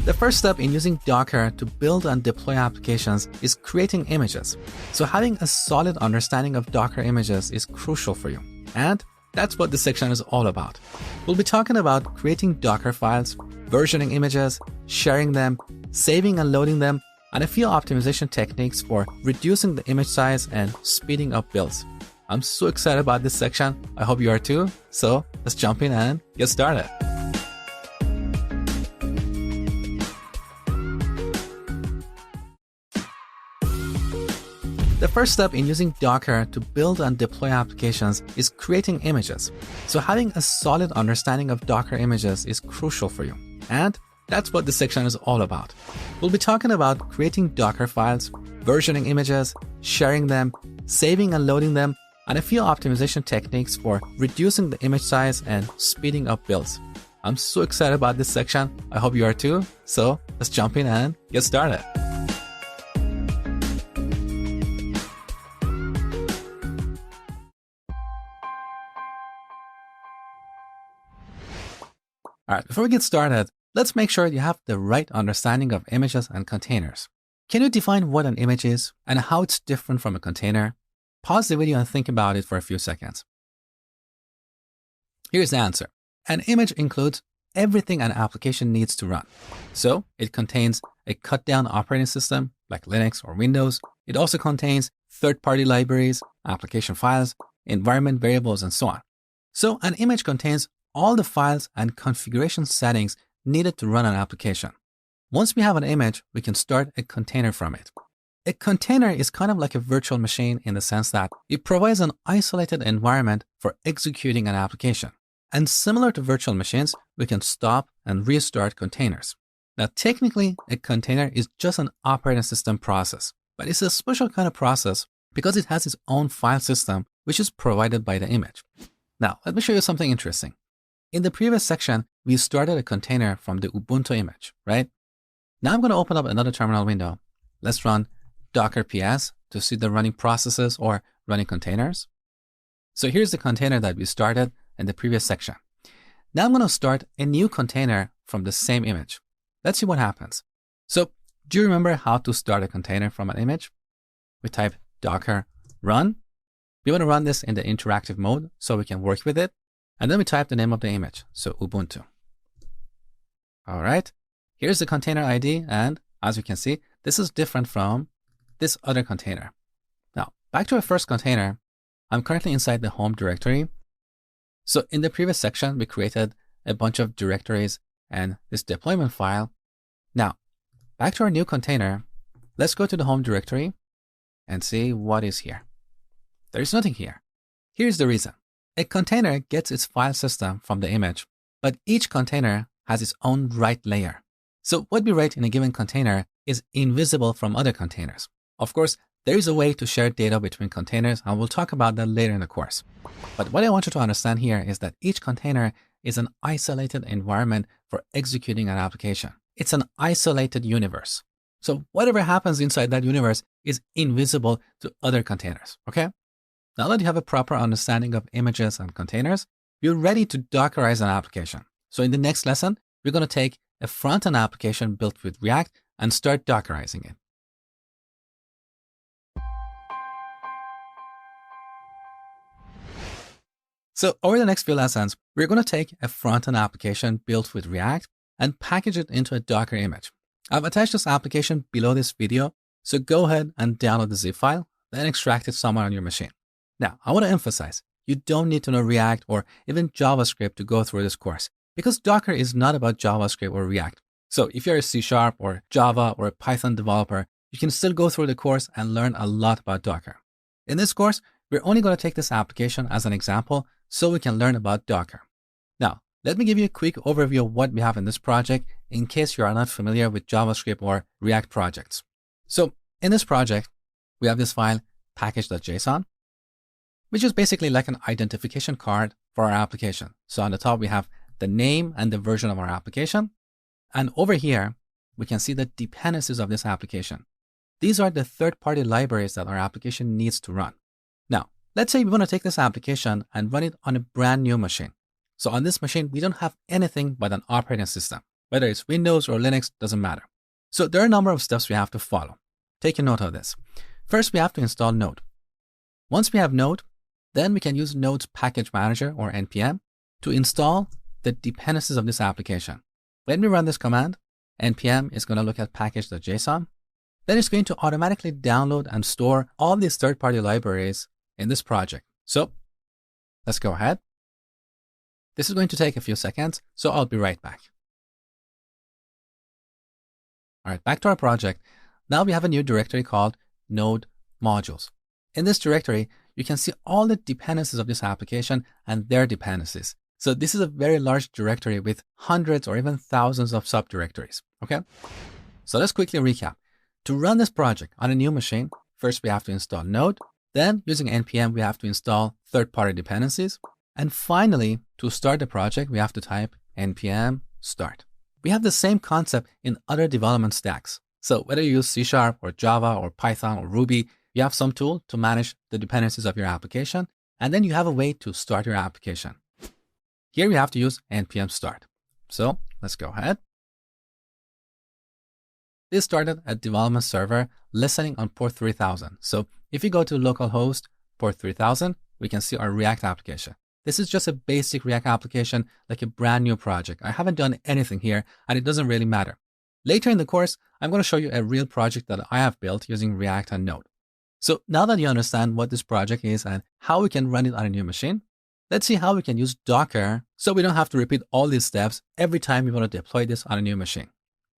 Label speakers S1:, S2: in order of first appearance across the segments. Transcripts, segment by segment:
S1: The first step in using Docker to build and deploy applications is creating images. So having a solid understanding of Docker images is crucial for you. And that's what this section is all about. We'll be talking about creating Docker files, versioning images, sharing them, saving and loading them, and a few optimization techniques for reducing the image size and speeding up builds. I'm so excited about this section. I hope you are too. So let's jump in and get started. The first step in using Docker to build and deploy applications is creating images. So having a solid understanding of Docker images is crucial for you. And that's what this section is all about. We'll be talking about creating Docker files, versioning images, sharing them, saving and loading them, and a few optimization techniques for reducing the image size and speeding up builds. I'm so excited about this section. I hope you are too. So let's jump in and get started. All right, before we get started, let's make sure you have the right understanding of images and containers. Can you define what an image is and how it's different from a container? Pause the video and think about it for a few seconds. Here's the answer. An image includes everything an application needs to run. So it contains a cut-down operating system like Linux or Windows. It also contains third-party libraries, application files, environment variables, and so on. So an image contains all the files and configuration settings needed to run an application. Once we have an image, we can start a container from it. A container is kind of like a virtual machine in the sense that it provides an isolated environment for executing an application. And similar to virtual machines, we can stop and restart containers. Now, technically, a container is just an operating system process, but it's a special kind of process because it has its own file system, which is provided by the image. Now, let me show you something interesting. In the previous section, we started a container from the Ubuntu image, right? Now I'm going to open up another terminal window. Let's run Docker PS to see the running processes or running containers. So here's the container that we started in the previous section. Now I'm going to start a new container from the same image. Let's see what happens. So do you remember how to start a container from an image? We type Docker run. We want to run this in the interactive mode so we can work with it. And then we type the name of the image, so Ubuntu. All right, here's the container ID, and as you can see, this is different from this other container. Now, back to our first container, I'm currently inside the home directory. So in the previous section, we created a bunch of directories and this deployment file. Now, back to our new container, let's go to the home directory and see what is here. There's nothing here. Here's the reason. A container gets its file system from the image, but each container has its own write layer. So what we write in a given container is invisible from other containers. Of course, there is a way to share data between containers, and we'll talk about that later in the course. But what I want you to understand here is that each container is an isolated environment for executing an application. It's an isolated universe. So whatever happens inside that universe is invisible to other containers, okay? Now that you have a proper understanding of images and containers, you're ready to Dockerize an application. So in the next lesson, we're going to take a front-end application built with React and start Dockerizing it. So over the next few lessons, we're going to take a front-end application built with React and package it into a Docker image. I've attached this application below this video, so go ahead and download the zip file, then extract it somewhere on your machine. Now, I want to emphasize, you don't need to know React or even JavaScript to go through this course because Docker is not about JavaScript or React. So if you're a C# or Java or a Python developer, you can still go through the course and learn a lot about Docker. In this course, we're only going to take this application as an example so we can learn about Docker. Now, let me give you a quick overview of what we have in this project in case you are not familiar with JavaScript or React projects. So in this project, we have this file package.json, which is basically like an identification card for our application. So on the top, we have the name and the version of our application. And over here, we can see the dependencies of this application. These are the third-party libraries that our application needs to run. Now, let's say we want to take this application and run it on a brand new machine. So on this machine, we don't have anything but an operating system. Whether it's Windows or Linux, doesn't matter. So there are a number of steps we have to follow. Take a note of this. First, we have to install Node. Once we have Node, then we can use Node's package manager or NPM to install the dependencies of this application. When we run this command, NPM is going to look at package.json. Then it's going to automatically download and store all these third-party libraries in this project. So let's go ahead. This is going to take a few seconds, so I'll be right back. All right, back to our project. Now we have a new directory called Node Modules. In this directory, you can see all the dependencies of this application and their dependencies. So this is a very large directory with hundreds or even thousands of subdirectories, okay? So let's quickly recap. To run this project on a new machine, first we have to install Node. Then using NPM, we have to install third-party dependencies. And finally, to start the project, we have to type npm start. We have the same concept in other development stacks. So whether you use C# or Java or Python or Ruby, you have some tool to manage the dependencies of your application, and then you have a way to start your application. Here we have to use npm start. So let's go ahead. This started a development server listening on port 3000. So if you go to localhost port 3000, we can see our React application. This is just a basic React application, like a brand new project. I haven't done anything here, and it doesn't really matter. Later in the course, I'm going to show you a real project that I have built using React and Node. So now that you understand what this project is and how we can run it on a new machine, let's see how we can use Docker so we don't have to repeat all these steps every time we want to deploy this on a new machine.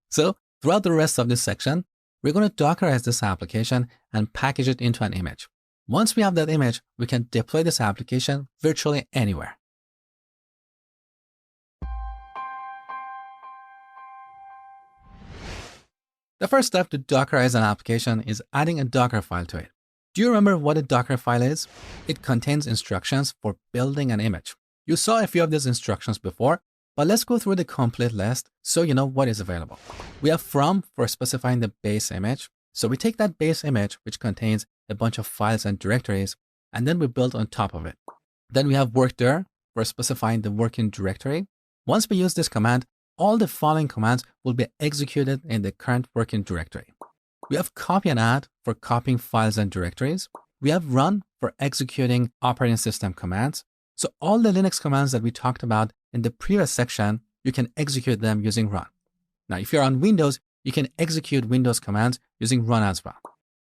S1: So throughout the rest of this section, we're going to Dockerize this application and package it into an image. Once we have that image, we can deploy this application virtually anywhere. The first step to Dockerize an application is adding a Docker file to it. Do you remember what a Docker file is? It contains instructions for building an image. You saw a few of these instructions before, but let's go through the complete list so you know what is available. We have from for specifying the base image. So we take that base image, which contains a bunch of files and directories, and then we build on top of it. Then we have workdir for specifying the working directory. Once we use this command, all the following commands will be executed in the current working directory. We have copy and add for copying files and directories. We have run for executing operating system commands. So all the Linux commands that we talked about in the previous section, you can execute them using run. Now, if you're on Windows, you can execute Windows commands using run as well.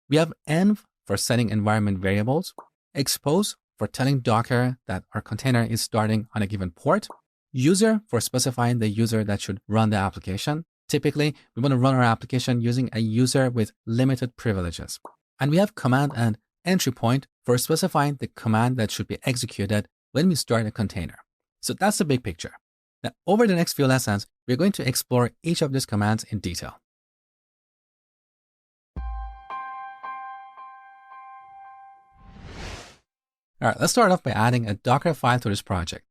S1: We have env for setting environment variables, expose for telling Docker that our container is starting on a given port, user for specifying the user that should run the application. Typically, we want to run our application using a user with limited privileges. And we have command and entry point for specifying the command that should be executed when we start a container. So that's the big picture. Now, over the next few lessons, we're going to explore each of these commands in detail. All right, let's start off by adding a Docker file to this project.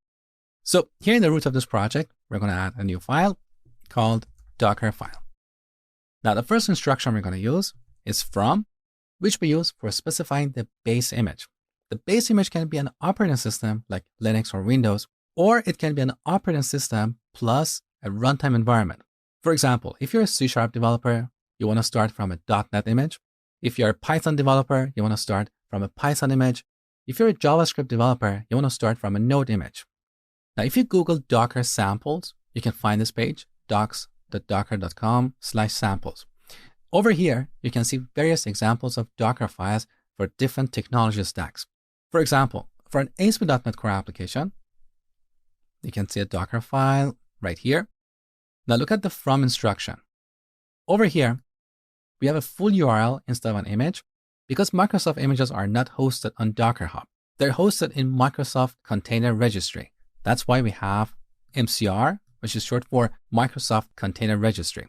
S1: So here in the root of this project, we're going to add a new file called Docker file. Now, the first instruction we're going to use is from, which we use for specifying the base image. The base image can be an operating system like Linux or Windows, or it can be an operating system plus a runtime environment. For example, if you're a C# developer, you want to start from a .NET image. If you're a Python developer, you want to start from a Python image. If you're a JavaScript developer, you want to start from a Node image. Now, if you Google Docker samples, you can find this page, docs.docker.com/samples. Over here, you can see various examples of Docker files for different technology stacks. For example, for an ASP.NET Core application, you can see a Docker file right here. Now look at the from instruction. Over here, we have a full URL instead of an image because Microsoft images are not hosted on Docker Hub. They're hosted in Microsoft Container Registry. That's why we have MCR, which is short for Microsoft Container Registry.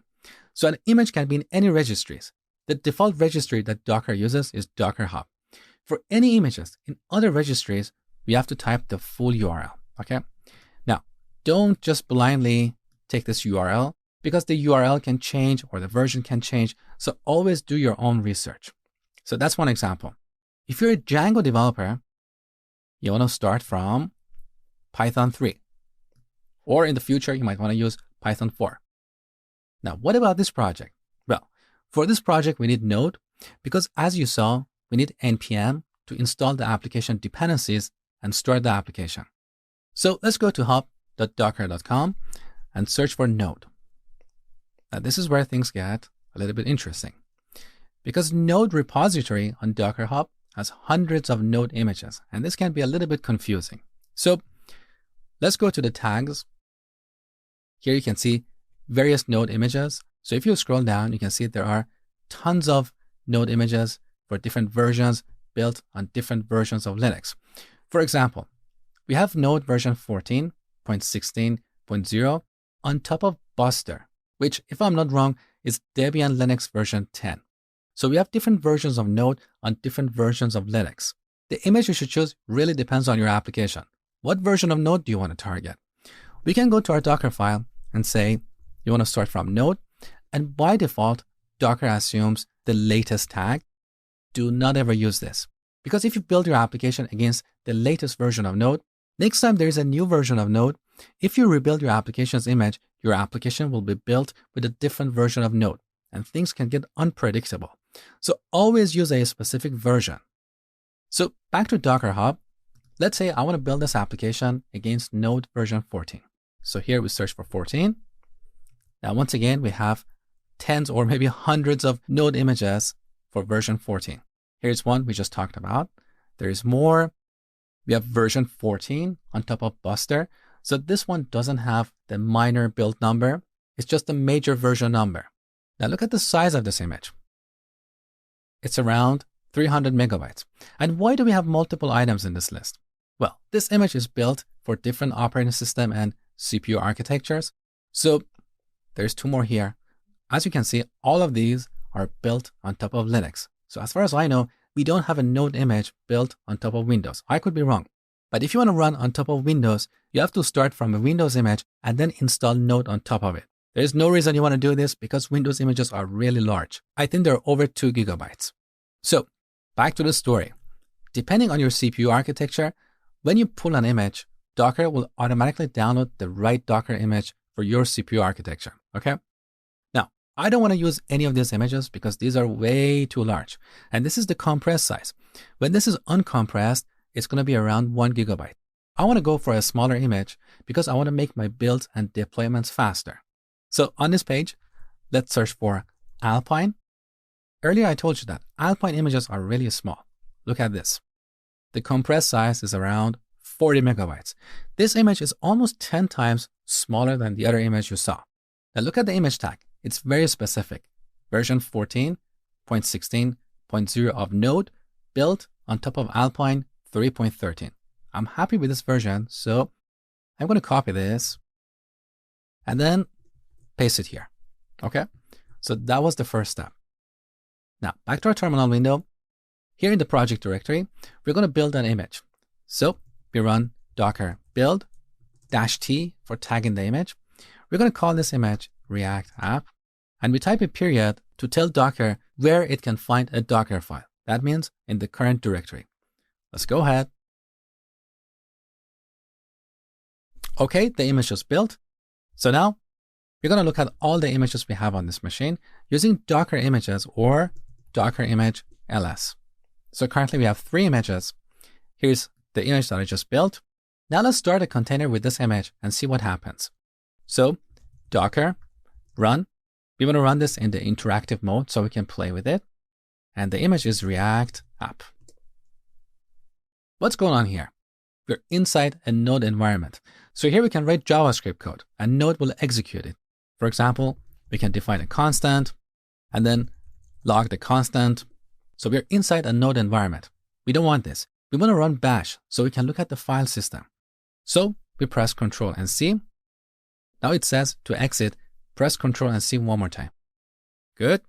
S1: So an image can be in any registries. The default registry that Docker uses is Docker Hub. For any images in other registries, we have to type the full URL, okay? Now, don't just blindly take this URL because the URL can change or the version can change. So always do your own research. So that's one example. If you're a Django developer, you want to start from Python 3. Or in the future, you might want to use Python 4. Now, what about this project? Well, for this project, we need Node because as you saw, we need npm to install the application dependencies and start the application. So let's go to hub.docker.com and search for Node. Now, this is where things get a little bit interesting because Node repository on Docker Hub has hundreds of Node images, and this can be a little bit confusing. So let's go to the tags. Here you can see various Node images. So if you scroll down, you can see there are tons of Node images for different versions built on different versions of Linux. For example, we have Node version 14.16.0 on top of Buster, which, if I'm not wrong, is Debian Linux version 10. So we have different versions of Node on different versions of Linux. The image you should choose really depends on your application. What version of Node do you want to target? We can go to our Docker file and say you want to start from Node, and by default, Docker assumes the latest tag. Do not ever use this, because if you build your application against the latest version of Node, next time there is a new version of Node, if you rebuild your application's image, your application will be built with a different version of Node, and things can get unpredictable. So always use a specific version. So back to Docker Hub. Let's say I want to build this application against Node version 14. So here we search for 14. Now, once again, we have tens or maybe hundreds of Node images for version 14. Here's one we just talked about. There is more. We have version 14 on top of Buster. So this one doesn't have the minor build number. It's just the major version number. Now look at the size of this image. It's around 300 megabytes. And why do we have multiple items in this list? Well, this image is built for different operating system and CPU architectures. So there's two more here. As you can see, all of these are built on top of Linux. So as far as I know, we don't have a Node image built on top of Windows. I could be wrong. But if you want to run on top of Windows, you have to start from a Windows image and then install Node on top of it. There is no reason you want to do this because Windows images are really large. I think they're over 2 gigabytes. So back to the story. Depending on your CPU architecture, when you pull an image, Docker will automatically download the right Docker image for your CPU architecture, okay? Now, I don't want to use any of these images because these are way too large. And this is the compressed size. When this is uncompressed, it's going to be around 1 gigabyte. I want to go for a smaller image because I want to make my builds and deployments faster. So on this page, let's search for Alpine. Earlier, I told you that Alpine images are really small. Look at this. The compressed size is around 40 megabytes. This image is almost 10 times smaller than the other image you saw. Now look at the image tag. It's very specific. Version 14.16.0 of Node built on top of Alpine 3.13. I'm happy with this version, so I'm going to copy this and then paste it here. Okay, so that was the first step. Now back to our terminal window. Here in the project directory, we're going to build an image. So we run docker build -t for tagging the image. We're going to call this image React app, and we type a period to tell Docker where it can find a Docker file. That means in the current directory. Let's go ahead. Okay, the image is built. So now we're going to look at all the images we have on this machine using Docker images or Docker image ls. So currently we have 3 images. Here's the image that I just built. Now let's start a container with this image and see what happens. So Docker run. We want to run this in the interactive mode so we can play with it. And the image is React app. What's going on here? We're inside a Node environment. So here we can write JavaScript code and Node will execute it. For example, we can define a constant and then log the constant. So we're inside a Node environment. We don't want this. We want to run bash so we can look at the file system. So we press Ctrl and C. Now it says to exit, press Ctrl and C one more time. Good.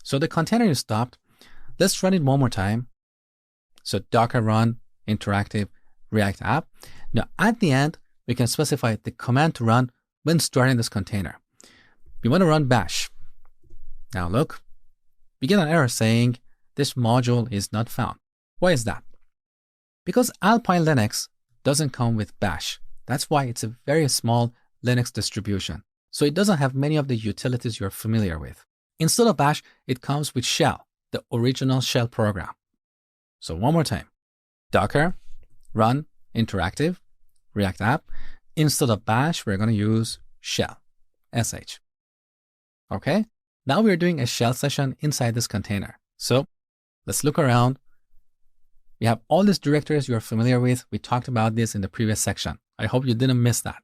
S1: So the container is stopped. Let's run it one more time. So Docker run interactive React app. Now at the end, we can specify the command to run when starting this container. We want to run bash. Now look, we get an error saying this module is not found. Why is that? Because Alpine Linux doesn't come with bash. That's why it's a very small Linux distribution. so it doesn't have many of the utilities you're familiar with. Instead of bash, it comes with shell, the original shell program. So one more time, Docker run interactive React app. Instead of bash, we're going to use shell, sh. Okay, now we're doing a shell session inside this container. So let's look around. We have all these directories you're familiar with. We talked about this in the previous section. I hope you didn't miss that.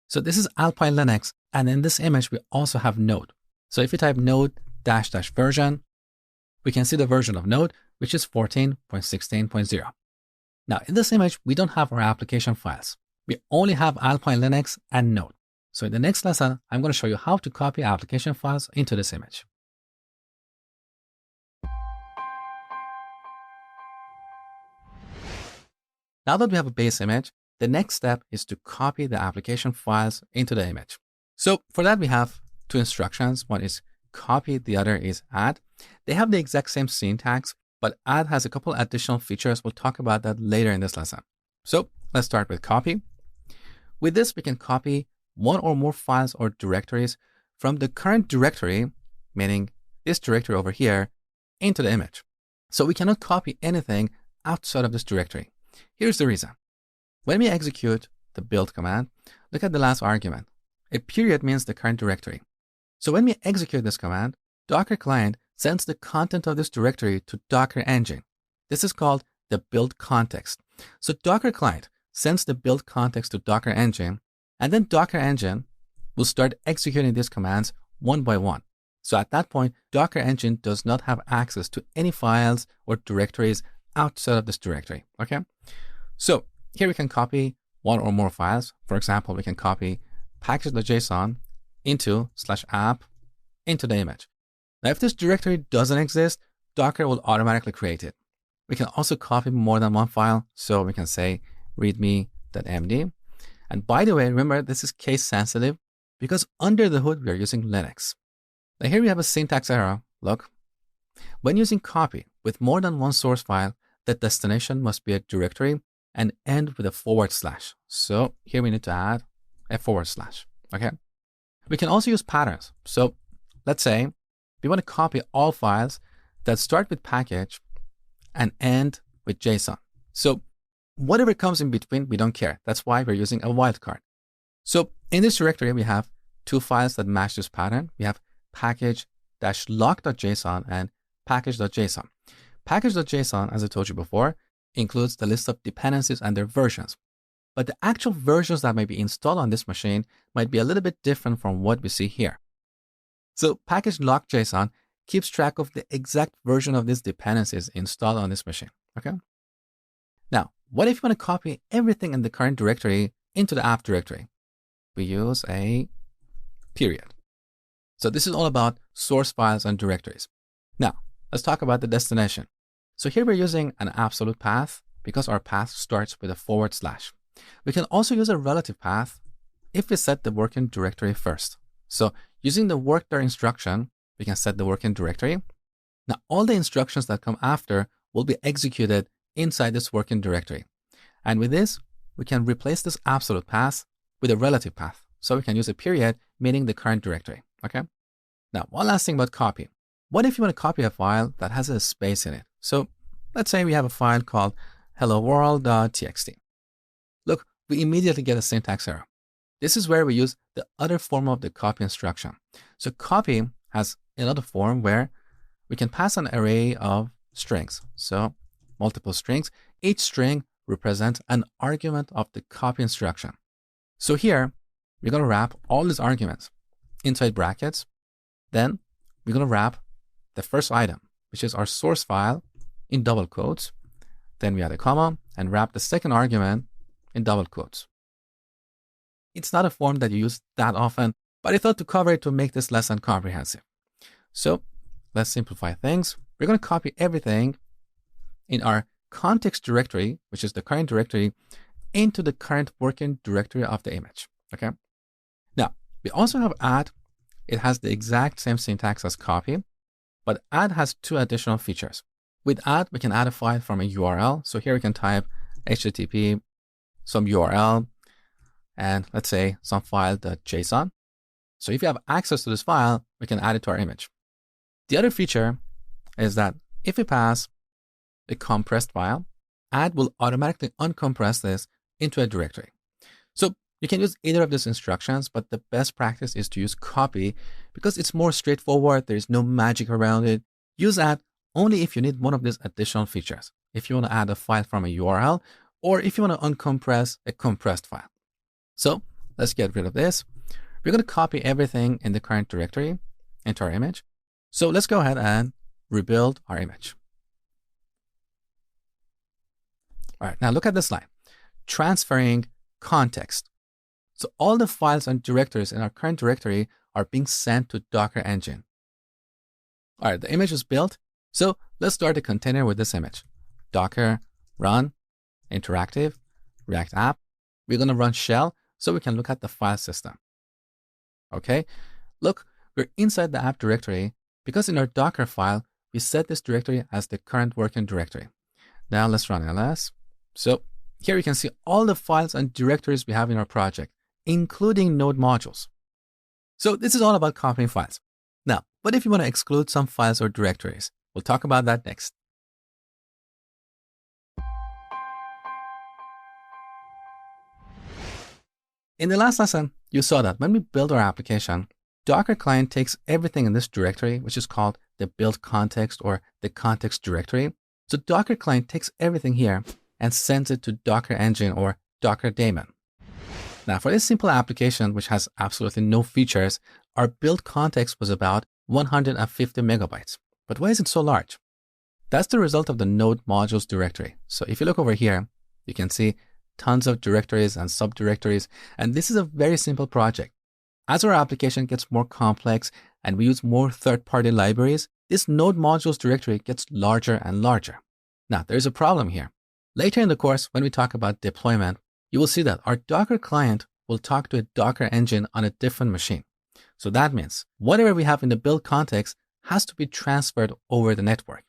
S1: So this is Alpine Linux. And in this image, we also have Node. So if you type node -- version, we can see the version of Node, which is 14.16.0. Now in this image, we don't have our application files. We only have Alpine Linux and Node. So in the next lesson, I'm going to show you how to copy application files into this image. Now that we have a base image, the next step is to copy the application files into the image. So for that, we have two instructions. One is copy, the other is add. They have the exact same syntax, but add has a couple additional features. We'll talk about that later in this lesson. So let's start with copy. With this, we can copy one or more files or directories from the current directory, meaning this directory over here, into the image. So we cannot copy anything outside of this directory. Here's the reason. When we execute the build command, look at the last argument. A period means the current directory. So when we execute this command, Docker client sends the content of this directory to Docker engine. This is called the build context. So Docker client sends the build context to Docker engine, and then Docker engine will start executing these commands one by one. So at that point, Docker engine does not have access to any files or directories outside of this directory. Okay. So here we can copy one or more files. For example, we can copy package.json into /app into the image. Now, if this directory doesn't exist, Docker will automatically create it. We can also copy more than one file. So we can say readme.md. And by the way, remember, this is case sensitive because under the hood, we are using Linux. Now here we have a syntax error. Look, when using copy with more than one source file, the destination must be a directory and end with a /. So here we need to add a /. Okay. We can also use patterns. So let's say we want to copy all files that start with package and end with JSON. So whatever comes in between, we don't care. That's why we're using a wildcard. So in this directory, we have two files that match this pattern. We have package-lock.json and package.json. Package.json, as I told you before, includes the list of dependencies and their versions. But the actual versions that might be installed on this machine might be a little bit different from what we see here. So package-lock.json keeps track of the exact version of these dependencies installed on this machine. Okay. Now, what if you want to copy everything in the current directory into the app directory? We use a period. So this is all about source files and directories. Now, let's talk about the destination. So here we're using an absolute path because our path starts with a /. We can also use a relative path if we set the working directory first. So using the work there instruction, we can set the working directory. Now, all the instructions that come after will be executed inside this working directory. And with this, we can replace this absolute path with a relative path. So we can use a period, meaning the current directory. Okay. Now, one last thing about copy. What if you want to copy a file that has a space in it? So let's say we have a file called helloworld.txt. Look, we immediately get a syntax error. This is where we use the other form of the copy instruction. So copy has another form where we can pass an array of strings. So multiple strings. Each string represents an argument of the copy instruction. So here, we're going to wrap all these arguments inside brackets. Then we're going to wrap the first item, which is our source file, in double quotes. Then we add a comma and wrap the second argument in double quotes. It's not a form that you use that often, but I thought to cover it to make this lesson comprehensive. So let's simplify things. We're going to copy everything in our context directory, which is the current directory, into the current working directory of the image. Okay. Now, we also have add. It has the exact same syntax as copy, but add has two additional features. With add, we can add a file from a URL. So here we can type HTTP, some URL, and let's say some file.json. So if you have access to this file, we can add it to our image. The other feature is that if we pass a compressed file, add will automatically uncompress this into a directory. So you can use either of these instructions, but the best practice is to use copy because it's more straightforward. There's no magic around it. Use add only if you need one of these additional features. If you want to add a file from a URL, or if you want to uncompress a compressed file. So let's get rid of this. We're going to copy everything in the current directory into our image. So let's go ahead and rebuild our image. All right, now look at this line, transferring context. So all the files and directories in our current directory are being sent to Docker Engine. All right, the image is built. So let's start a container with this image. Docker run interactive React app. We're going to run shell so we can look at the file system. Okay, look, we're inside the app directory because in our Docker file, we set this directory as the current working directory. Now let's run ls. So here you can see all the files and directories we have in our project, including node modules. So this is all about copying files. Now, what if you want to exclude some files or directories? We'll talk about that next. In the last lesson, you saw that when we build our application, Docker client takes everything in this directory, which is called the build context or the context directory. So Docker client takes everything here and sends it to Docker Engine or Docker daemon. Now for this simple application, which has absolutely no features, our build context was about 150 megabytes. But why is it so large? That's the result of the node modules directory. So if you look over here, you can see tons of directories and subdirectories, and this is a very simple project. As our application gets more complex and we use more third-party libraries, this node modules directory gets larger and larger. Now, there's a problem here. Later in the course, when we talk about deployment, you will see that our Docker client will talk to a Docker engine on a different machine. So that means whatever we have in the build context has to be transferred over the network.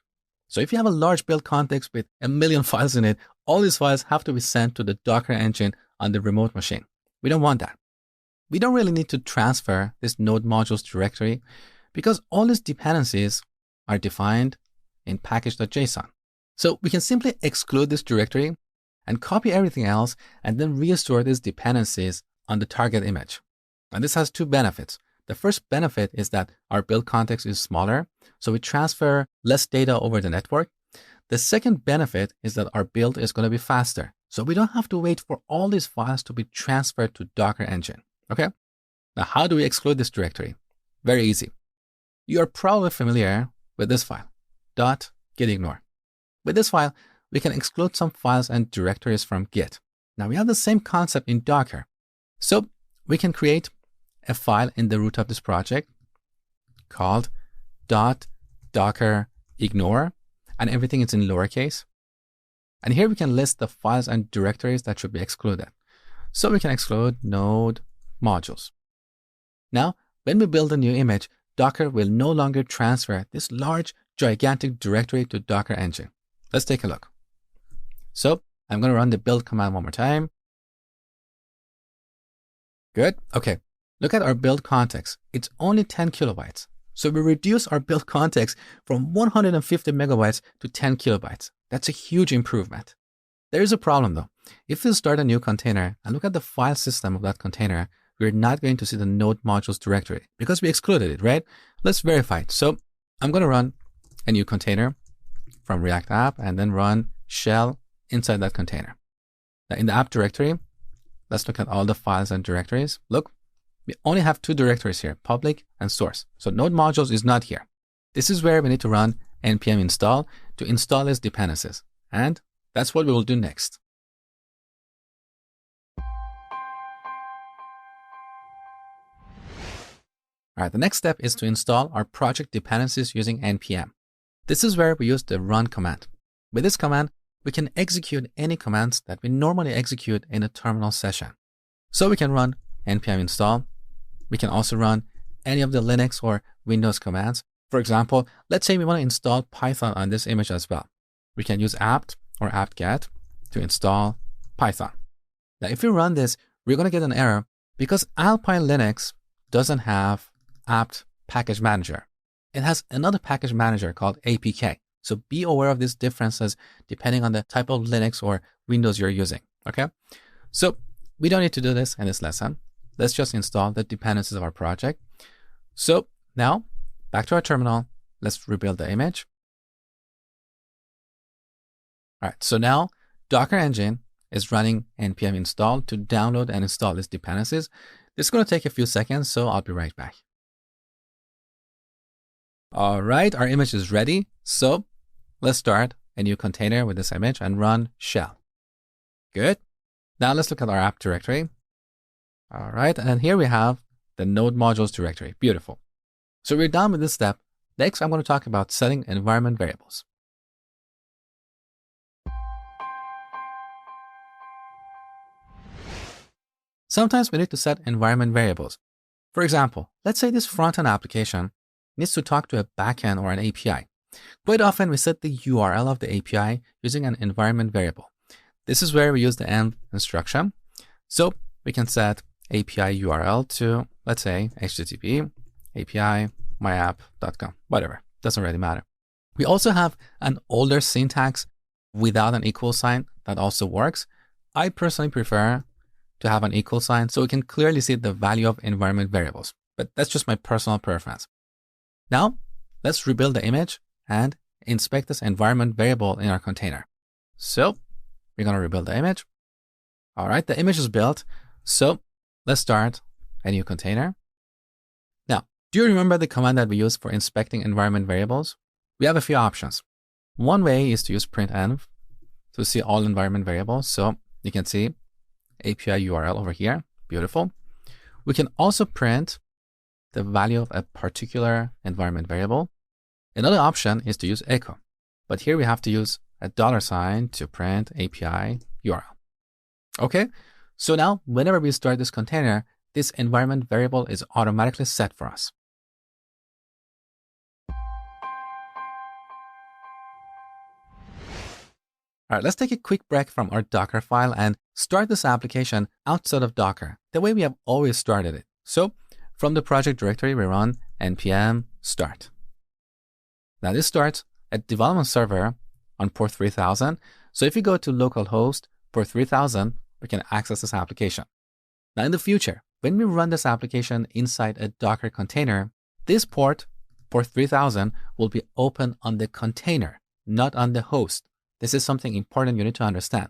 S1: So if you have a large build context with a million files in it, all these files have to be sent to the Docker engine on the remote machine. We don't want that. We don't really need to transfer this node modules directory because all these dependencies are defined in package.json. So we can simply exclude this directory and copy everything else and then restore these dependencies on the target image. And this has two benefits. The first benefit is that our build context is smaller, so we transfer less data over the network. The second benefit is that our build is going to be faster, so we don't have to wait for all these files to be transferred to Docker Engine. Okay? Now, how do we exclude this directory? Very easy. You are probably familiar with this file, .gitignore. With this file, we can exclude some files and directories from Git. Now, we have the same concept in Docker. So we can create a file in the root of this project called .dockerignore, and everything is in lowercase. And here we can list the files and directories that should be excluded. So we can exclude node modules. Now, when we build a new image, Docker will no longer transfer this large, gigantic directory to Docker Engine. Let's take a look. So I'm going to run the build command one more time. Good. Okay. Look at our build context. It's only 10 kilobytes. So we reduce our build context from 150 megabytes to 10 kilobytes. That's a huge improvement. There is a problem though. If we start a new container and look at the file system of that container, we're not going to see the node modules directory because we excluded it, right? Let's verify it. So I'm going to run a new container from React app and then run shell inside that container. Now in the app directory, let's look at all the files and directories. Look, we only have two directories here, public and source. So node modules is not here. This is where we need to run npm install to install its dependencies. And that's what we will do next. All right, the next step is to install our project dependencies using npm. This is where we use the run command. With this command, we can execute any commands that we normally execute in a terminal session. So we can run npm install. We can also run any of the Linux or Windows commands. For example, let's say we want to install Python on this image as well. We can use apt or apt-get to install Python. Now, if we run this, we're going to get an error because Alpine Linux doesn't have apt package manager. It has another package manager called APK. So be aware of these differences depending on the type of Linux or Windows you're using, okay? So we don't need to do this in this lesson. Let's just install the dependencies of our project. So now back to our terminal, let's rebuild the image. All right, so now Docker Engine is running npm install to download and install these dependencies. This is going to take a few seconds, so I'll be right back. All right, our image is ready. So let's start a new container with this image and run shell. Good. Now let's look at our app directory. All right, and here we have the node modules directory. Beautiful. So we're done with this step. Next, I'm going to talk about setting environment variables. Sometimes we need to set environment variables. For example, let's say this front-end application needs to talk to a backend or an API. Quite often, we set the URL of the API using an environment variable. This is where we use the env instruction. So we can set API URL to, let's say, HTTP API myapp.com, whatever, doesn't really matter. We also have an older syntax without an equal sign that also works. I personally prefer to have an equal sign so we can clearly see the value of environment variables, but that's just my personal preference. Now, let's rebuild the image and inspect this environment variable in our container. So we're going to rebuild the image. All right, the image is built. So let's start a new container. Now, do you remember the command that we use for inspecting environment variables? We have a few options. One way is to use printenv to see all environment variables. So you can see API URL over here. Beautiful. We can also print the value of a particular environment variable. Another option is to use echo, but here we have to use a $sign to print API URL. Okay, so now whenever we start this container, this environment variable is automatically set for us. All right, let's take a quick break from our Docker file and start this application outside of Docker, the way we have always started it. So from the project directory, we run npm start. Now this starts a development server on port 3000. So if you go to localhost port 3000, we can access this application. Now in the future, when we run this application inside a Docker container, this port 3000, will be open on the container, not on the host. This is something important you need to understand.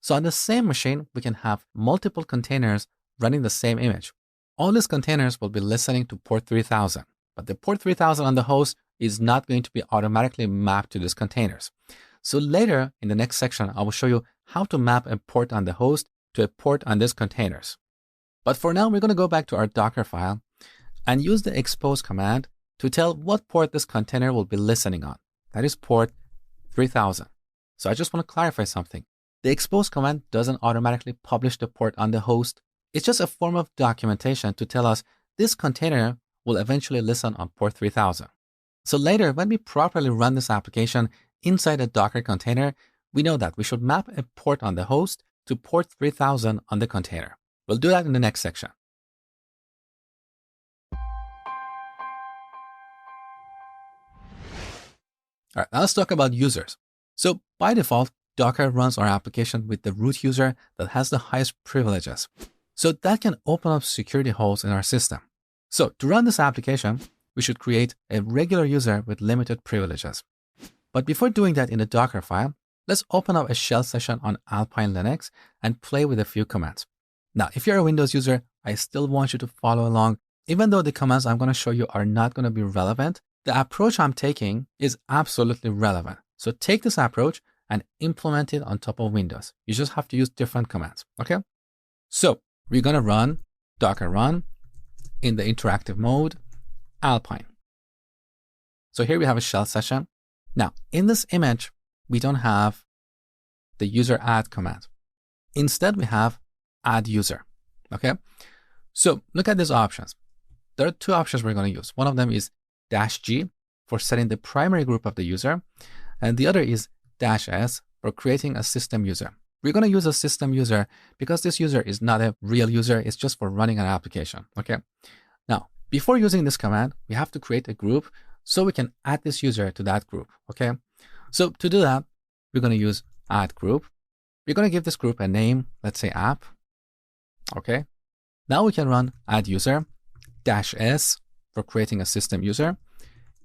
S1: So on the same machine, we can have multiple containers running the same image. All these containers will be listening to port 3000, but the port 3000 on the host is not going to be automatically mapped to these containers. So later in the next section, I will show you how to map a port on the host to a port on these containers. But for now, we're going to go back to our Docker file and use the expose command to tell what port this container will be listening on. That is port 3000. So I just want to clarify something. The expose command doesn't automatically publish the port on the host. It's just a form of documentation to tell us this container will eventually listen on port 3000. So later, when we properly run this application inside a Docker container, we know that we should map a port on the host to port 3000 on the container. We'll do that in the next section. All right, now let's talk about users. So by default, Docker runs our application with the root user that has the highest privileges. So that can open up security holes in our system. So to run this application, we should create a regular user with limited privileges. But before doing that in the Docker file, let's open up a shell session on Alpine Linux and play with a few commands. Now, if you're a Windows user, I still want you to follow along. Even though the commands I'm going to show you are not going to be relevant, the approach I'm taking is absolutely relevant. So take this approach and implement it on top of Windows. You just have to use different commands, okay? So we're going to run Docker run in the interactive mode, Alpine. So here we have a shell session. Now, in this image, we don't have the user add command. Instead, we have add user, okay? So look at these options. There are two options we're going to use. One of them is -G for setting the primary group of the user, and the other is -S for creating a system user. We're going to use a system user because this user is not a real user. It's just for running an application, okay? Now, before using this command, we have to create a group so we can add this user to that group, okay? So to do that, we're going to use add group. We're going to give this group a name, let's say app, okay? Now we can run add user, -s for creating a system user,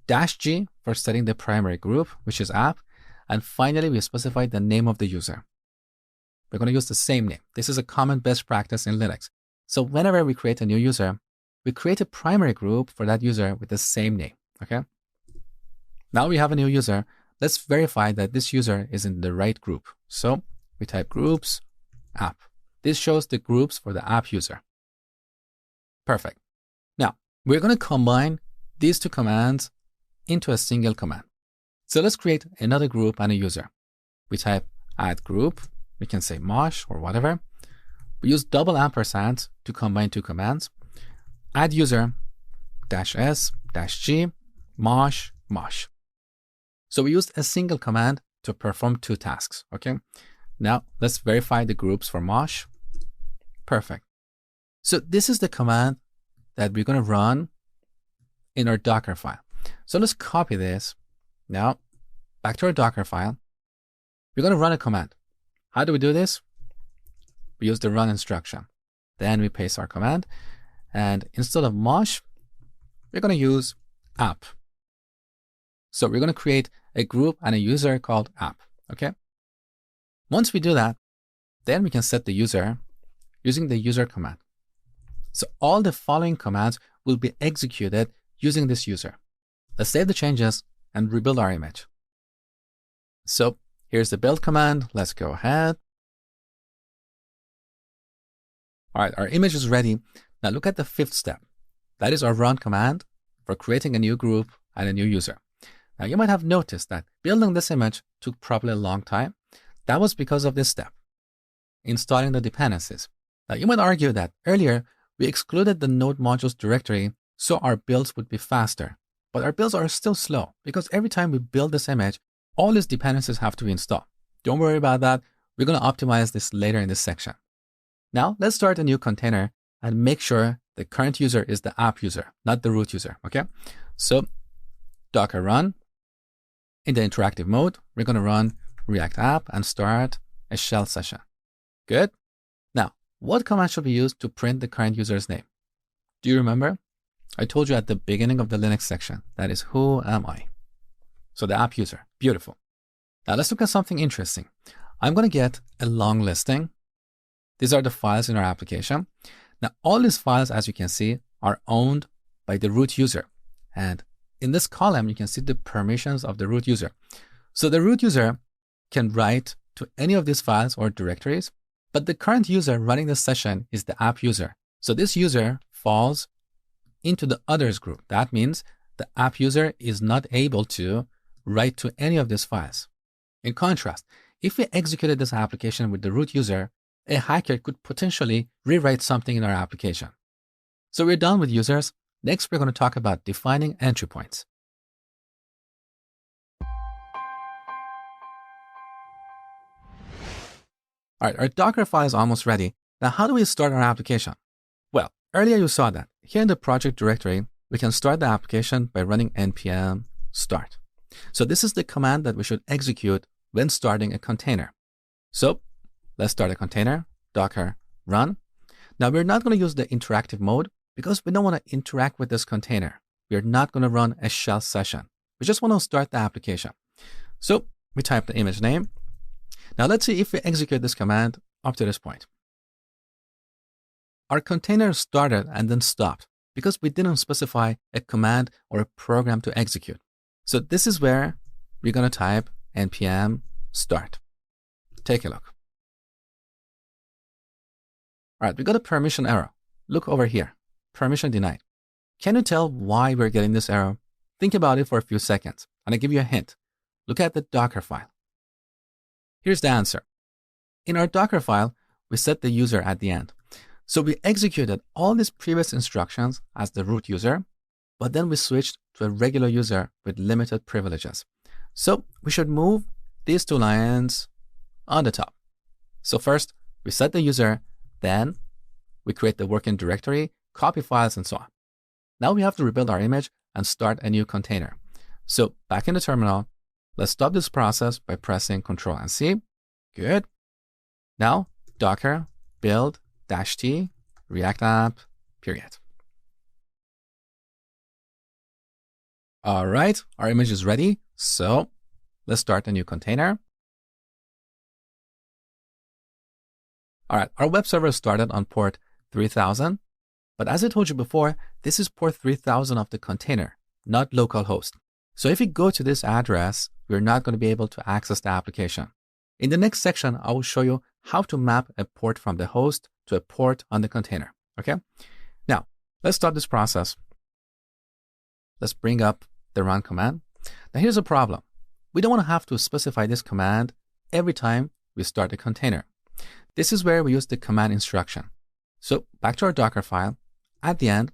S1: -g for setting the primary group, which is app, and finally we specify the name of the user. We're going to use the same name. This is a common best practice in Linux. So whenever we create a new user, we create a primary group for that user with the same name, okay? Now we have a new user. Let's verify that this user is in the right group. So we type groups, app. This shows the groups for the app user. Perfect. Now, we're going to combine these two commands into a single command. So let's create another group and a user. We type add group. We can say mosh or whatever. We use double ampersand to combine two commands. Add user, -s, -g, mosh, mosh. So we used a single command to perform two tasks, okay? Now let's verify the groups for mosh. Perfect. So this is the command that we're going to run in our Docker file. So let's copy this. Now back to our Docker file. We're going to run a command. How do we do this? We use the run instruction. Then we paste our command. And instead of mosh, we're going to use app. So we're going to create a group and a user called app, okay? Once we do that, then we can set the user using the user command. So all the following commands will be executed using this user. Let's save the changes and rebuild our image. So here's the build command. Let's go ahead. All right, our image is ready. Now look at the fifth step. That is our run command for creating a new group and a new user. Now you might have noticed that building this image took probably a long time. That was because of this step, installing the dependencies. Now you might argue that earlier we excluded the node modules directory so our builds would be faster. But our builds are still slow because every time we build this image, all these dependencies have to be installed. Don't worry about that. We're going to optimize this later in this section. Now let's start a new container and make sure the current user is the app user, not the root user, okay? So Docker run. In the interactive mode, we're going to run React app and start a shell session. Good. Now, what command should we use to print the current user's name? Do you remember? I told you at the beginning of the Linux section, that is who am I? So the app user, beautiful. Now let's look at something interesting. I'm going to get a long listing. These are the files in our application. Now all these files, as you can see, are owned by the root user. And in this column, you can see the permissions of the root user. So the root user can write to any of these files or directories, but the current user running the session is the app user. So this user falls into the others group. That means the app user is not able to write to any of these files. In contrast, if we executed this application with the root user, a hacker could potentially rewrite something in our application. So we're done with users. Next, we're going to talk about defining entry points. All right, our Docker file is almost ready. Now, how do we start our application? Well, earlier you saw that here in the project directory, we can start the application by running npm start. So this is the command that we should execute when starting a container. So let's start a container, Docker run. Now we're not going to use the interactive mode because we don't want to interact with this container. We're not going to run a shell session. We just want to start the application. So we type the image name. Now let's see if we execute this command up to this point. Our container started and then stopped because we didn't specify a command or a program to execute. So this is where we're going to type npm start. Take a look. All right, we got a permission error. Look over here. Permission denied. Can you tell why we're getting this error? Think about it for a few seconds, and I'll give you a hint. Look at the Docker file. Here's the answer. In our Docker file, we set the user at the end. So we executed all these previous instructions as the root user, but then we switched to a regular user with limited privileges. So we should move these two lines on the top. So first, we set the user, then we create the working directory, copy files, and so on. Now we have to rebuild our image and start a new container. So back in the terminal, let's stop this process by pressing Ctrl and C. Good. Now docker build -t React app period. All right, our image is ready. So let's start a new container. All right, our web server started on port 3000. But as I told you before, this is port 3000 of the container, not localhost. So if you go to this address, we're not going to be able to access the application. In the next section, I will show you how to map a port from the host to a port on the container. Okay. Now, let's start this process. Let's bring up the run command. Now, here's a problem. We don't want to have to specify this command every time we start a container. This is where we use the command instruction. So back to our Docker file. At the end,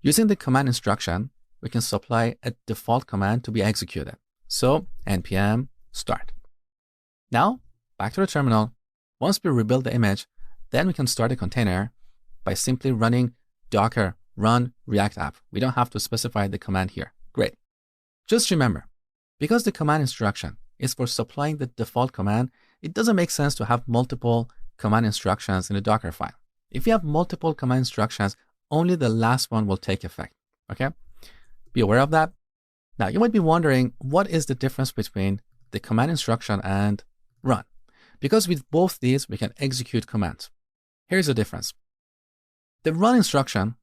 S1: using the command instruction, we can supply a default command to be executed. So npm start. Now, back to the terminal. Once we rebuild the image, then we can start a container by simply running docker run React app. We don't have to specify the command here. Great. Just remember, because the command instruction is for supplying the default command, it doesn't make sense to have multiple command instructions in the Docker file. If you have multiple command instructions, only the last one will take effect. Okay? Be aware of that. Now, you might be wondering, what is the difference between the command instruction and run? Because with both these, we can execute commands. Here's the difference. The run instruction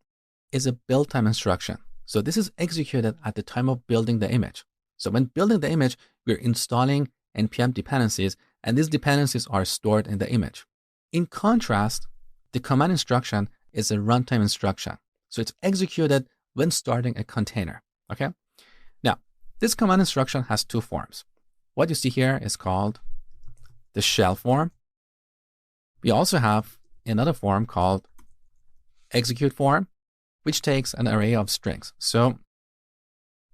S1: is a build time instruction. So this is executed at the time of building the image. So when building the image, we're installing npm dependencies, and these dependencies are stored in the image. In contrast, the command instruction is a runtime instruction. So it's executed when starting a container. Okay. Now, this command instruction has two forms. What you see here is called the shell form. We also have another form called execute form, which takes an array of strings. So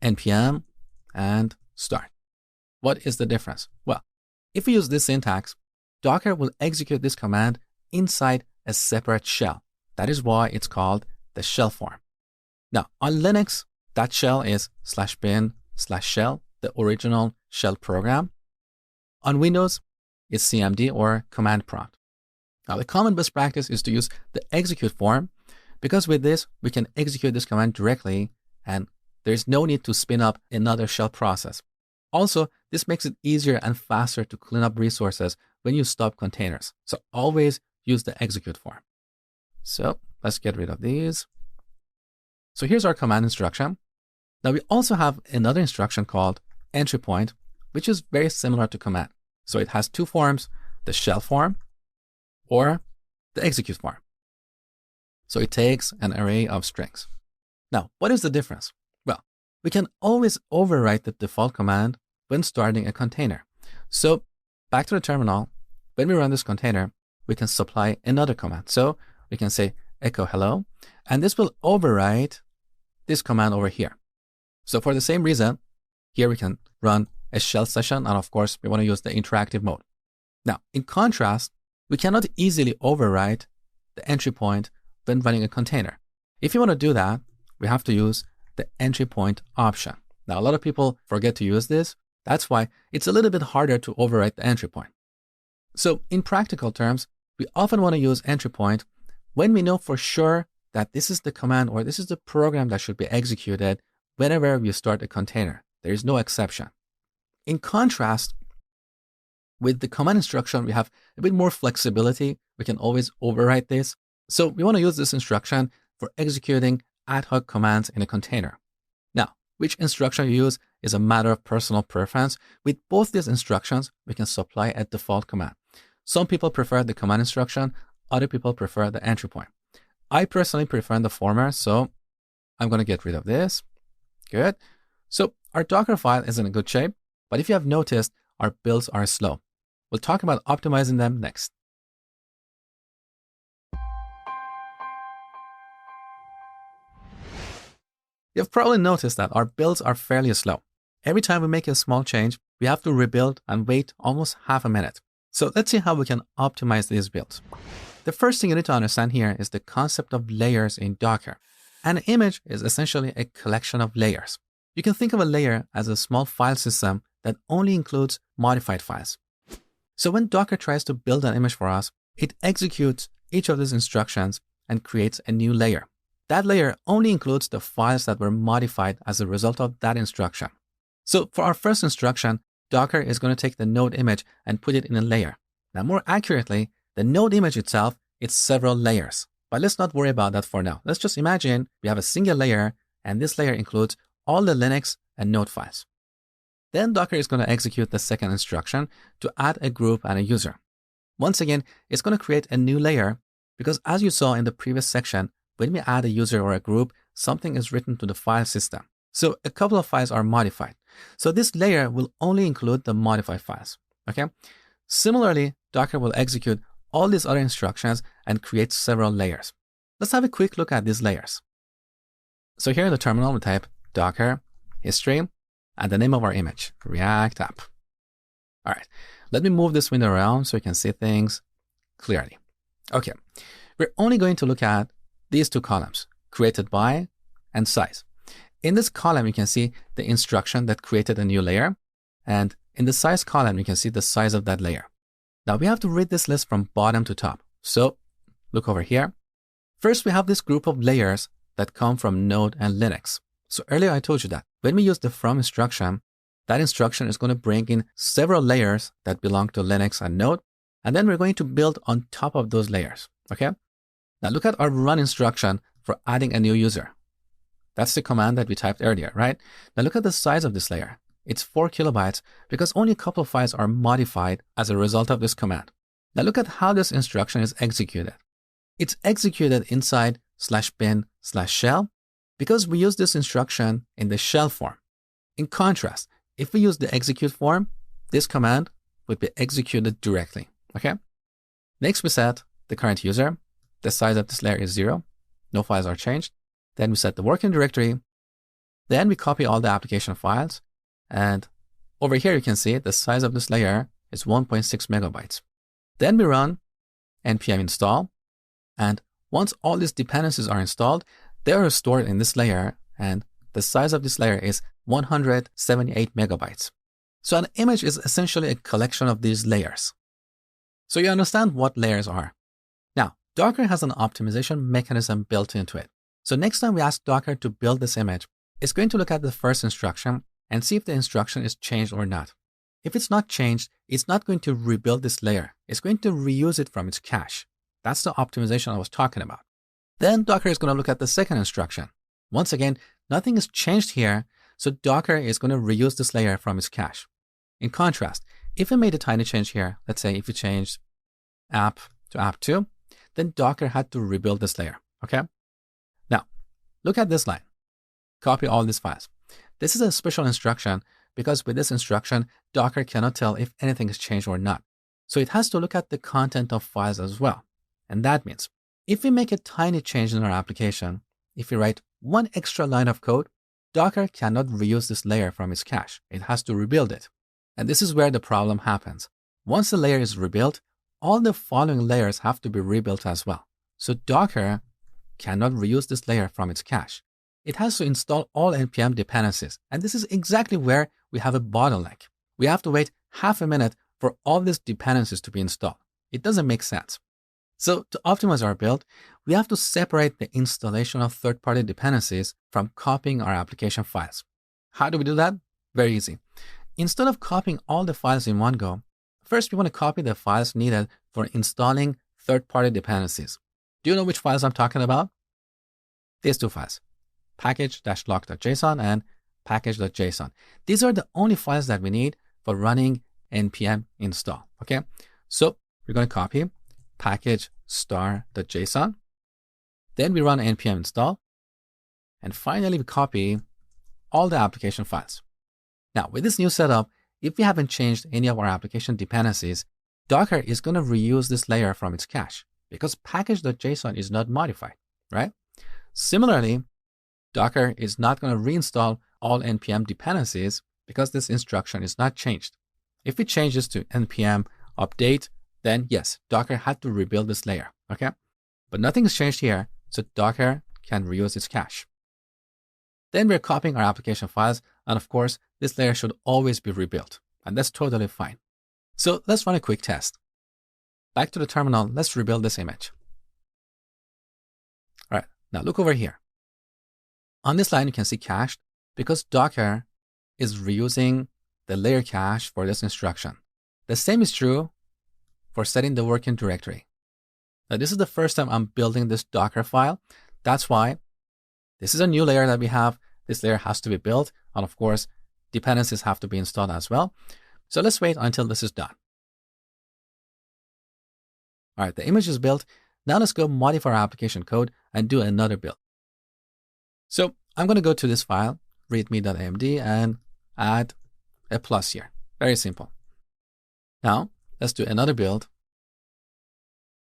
S1: npm and start. What is the difference? Well, if we use this syntax, Docker will execute this command inside a separate shell. That is why it's called the shell form. Now, on Linux, that shell is /bin/shell, the original shell program. On Windows, it's CMD or command prompt. Now, the common best practice is to use the execute form, because with this, we can execute this command directly, and there's no need to spin up another shell process. Also, this makes it easier and faster to clean up resources when you stop containers. So always use the execute form. So let's get rid of these. So here's our command instruction. Now we also have another instruction called entry point, which is very similar to command. So it has two forms, the shell form or the execute form. So it takes an array of strings. Now, what is the difference? Well, we can always overwrite the default command when starting a container. So back to the terminal, when we run this container, we can supply another command. So we can say echo hello, and this will overwrite this command over here. So for the same reason, here we can run a shell session, and of course, we want to use the interactive mode. Now, in contrast, we cannot easily overwrite the entry point when running a container. If you want to do that, we have to use the entry point option. Now, a lot of people forget to use this. That's why it's a little bit harder to overwrite the entry point. So in practical terms, we often want to use entry point when we know for sure that this is the command or this is the program that should be executed whenever we start a container. There is no exception. In contrast, with the command instruction, we have a bit more flexibility. We can always overwrite this. So we want to use this instruction for executing ad hoc commands in a container. Now, which instruction you use is a matter of personal preference. With both these instructions, we can supply a default command. Some people prefer the command instruction, other people prefer the entry point. I personally prefer the former, so I'm going to get rid of this. Good. So our Docker file is in a good shape, but if you have noticed, our builds are slow. We'll talk about optimizing them next. You've probably noticed that our builds are fairly slow. Every time we make a small change, we have to rebuild and wait almost half a minute. So let's see how we can optimize these builds. The first thing you need to understand here is the concept of layers in Docker. An image is essentially a collection of layers. You can think of a layer as a small file system that only includes modified files. So when Docker tries to build an image for us, it executes each of these instructions and creates a new layer. That layer only includes the files that were modified as a result of that instruction. So for our first instruction, Docker is going to take the node image and put it in a layer. Now, more accurately, the node image itself is several layers. But let's not worry about that for now. Let's just imagine we have a single layer, and this layer includes all the Linux and node files. Then Docker is going to execute the second instruction to add a group and a user. Once again, it's going to create a new layer because as you saw in the previous section, when we add a user or a group, something is written to the file system. So a couple of files are modified. So this layer will only include the modified files. Okay. Similarly, Docker will execute all these other instructions and create several layers. Let's have a quick look at these layers. So here in the terminal, we type Docker history and the name of our image, React app. All right, let me move this window around so you can see things clearly. Okay, we're only going to look at these two columns, created by and size. In this column, you can see the instruction that created a new layer. And in the size column, you can see the size of that layer. Now we have to read this list from bottom to top. So look over here. First, we have this group of layers that come from Node and Linux. So earlier I told you that when we use the from instruction, that instruction is going to bring in several layers that belong to Linux and Node. And then we're going to build on top of those layers. Okay. Now look at our run instruction for adding a new user. That's the command that we typed earlier, right? Now look at the size of this layer. It's 4 kilobytes because only a couple of files are modified as a result of this command. Now look at how this instruction is executed. It's executed inside /bin/shell because we use this instruction in the shell form. In contrast, if we use the execute form, this command would be executed directly, okay? Next, we set the current user. The size of this layer is 0. No files are changed. Then we set the working directory. Then we copy all the application files. And over here, you can see the size of this layer is 1.6 megabytes. Then we run npm install. And once all these dependencies are installed, they are stored in this layer. And the size of this layer is 178 megabytes. So an image is essentially a collection of these layers. So you understand what layers are. Now, Docker has an optimization mechanism built into it. So next time we ask Docker to build this image, it's going to look at the first instruction and see if the instruction is changed or not. If it's not changed, it's not going to rebuild this layer. It's going to reuse it from its cache. That's the optimization I was talking about. Then Docker is going to look at the second instruction. Once again, nothing is changed here, so Docker is going to reuse this layer from its cache. In contrast, if we made a tiny change here, let's say if we changed app to app2, then Docker had to rebuild this layer, okay? Now, look at this line. Copy all these files. This is a special instruction because with this instruction, Docker cannot tell if anything is changed or not. So it has to look at the content of files as well. And that means if we make a tiny change in our application, if we write one extra line of code, Docker cannot reuse this layer from its cache. It has to rebuild it. And this is where the problem happens. Once the layer is rebuilt, all the following layers have to be rebuilt as well. So Docker cannot reuse this layer from its cache. It has to install all npm dependencies. And this is exactly where we have a bottleneck. We have to wait half a minute for all these dependencies to be installed. It doesn't make sense. So to optimize our build, we have to separate the installation of third-party dependencies from copying our application files. How do we do that? Very easy. Instead of copying all the files in one go, first we want to copy the files needed for installing third-party dependencies. Do you know which files I'm talking about? These two files, package-lock.json and package.json. These are the only files that we need for running npm install, okay? So we're going to copy package-star.json. Then we run npm install. And finally, we copy all the application files. Now, with this new setup, if we haven't changed any of our application dependencies, Docker is going to reuse this layer from its cache because package.json is not modified, right? Similarly, Docker is not going to reinstall all npm dependencies because this instruction is not changed. If we change this to npm update, then yes, Docker had to rebuild this layer, okay? But nothing is changed here, so Docker can reuse its cache. Then we're copying our application files, and of course, this layer should always be rebuilt, and that's totally fine. So let's run a quick test. Back to the terminal, let's rebuild this image. All right, now look over here. On this line, you can see cached because Docker is reusing the layer cache for this instruction. The same is true for setting the working directory. Now, this is the first time I'm building this Docker file. That's why this is a new layer that we have. This layer has to be built. And of course, dependencies have to be installed as well. So let's wait until this is done. All right, the image is built. Now let's go modify our application code and do another build. So I'm going to go to this file, readme.amd, and add a plus here. Very simple. Now let's do another build.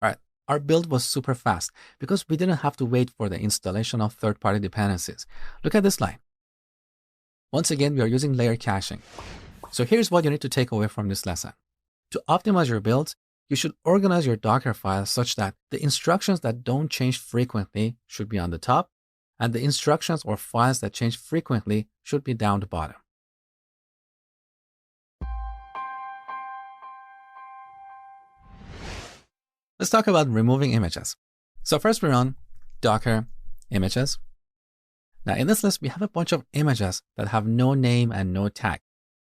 S1: All right, our build was super fast because we didn't have to wait for the installation of third-party dependencies. Look at this line. Once again, we are using layer caching. So here's what you need to take away from this lesson. To optimize your builds, you should organize your Docker files such that the instructions that don't change frequently should be on the top, and the instructions or files that change frequently should be down the bottom. Let's talk about removing images. So first we run docker images. Now in this list, we have a bunch of images that have no name and no tag.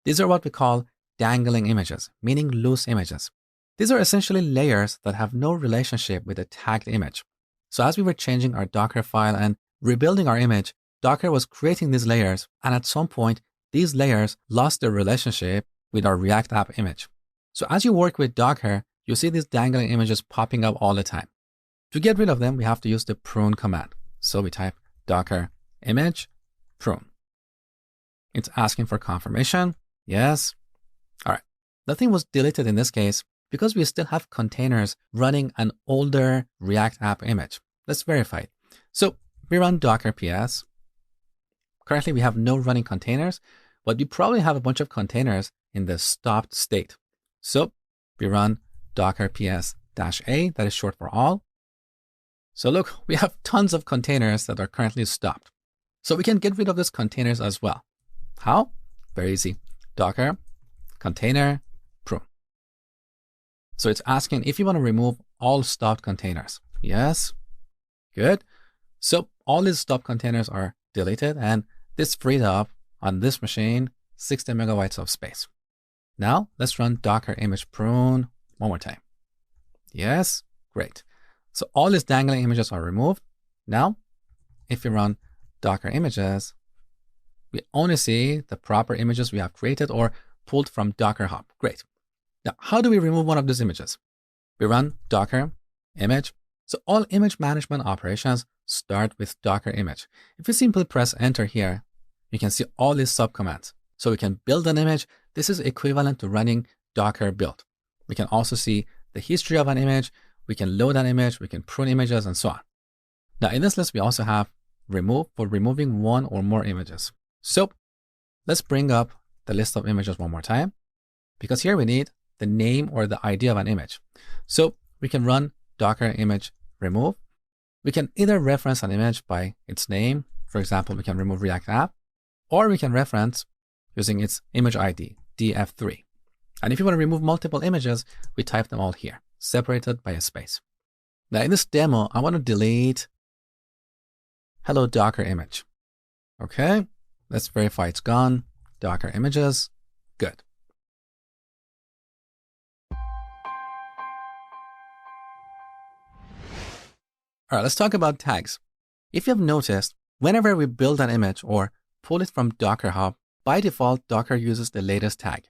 S1: These are what we call dangling images, meaning loose images. These are essentially layers that have no relationship with a tagged image. So as we were changing our Docker file and rebuilding our image, Docker was creating these layers, and at some point, these layers lost their relationship with our React app image. So as you work with Docker, you see these dangling images popping up all the time. To get rid of them, we have to use the prune command. So we type docker image prune. It's asking for confirmation. Yes. All right. Nothing was deleted in this case because we still have containers running an older React app image. Let's verify it. So we run docker ps. Currently, we have no running containers, but we probably have a bunch of containers in the stopped state. So we run docker ps-a, that is short for all. So look, we have tons of containers that are currently stopped. So we can get rid of these containers as well. How? Very easy. Docker container prune. So it's asking if you want to remove all stopped containers. Yes. Good. So all these stopped containers are deleted, and this freed up on this machine 60 megabytes of space. Now let's run docker image prune one more time. Yes. Great. So all these dangling images are removed. Now, if we run docker images, we only see the proper images we have created or pulled from Docker Hub. Great. Now, how do we remove one of these images? We run docker image. So all image management operations start with docker image. If you simply press enter here, you can see all these subcommands. So we can build an image. This is equivalent to running docker build. We can also see the history of an image. We can load an image. We can prune images and so on. Now in this list, we also have remove for removing one or more images. So let's bring up the list of images one more time, because here we need the name or the ID of an image. So we can run docker image remove. We can either reference an image by its name. For example, we can remove React app, or we can reference using its image ID, df3. And if you want to remove multiple images, we type them all here, separated by a space. Now in this demo, I want to delete hello docker image. Okay, let's verify it's gone. Docker images, good. All right, let's talk about tags. If you have noticed, whenever we build an image or pull it from Docker Hub, by default, Docker uses the latest tag.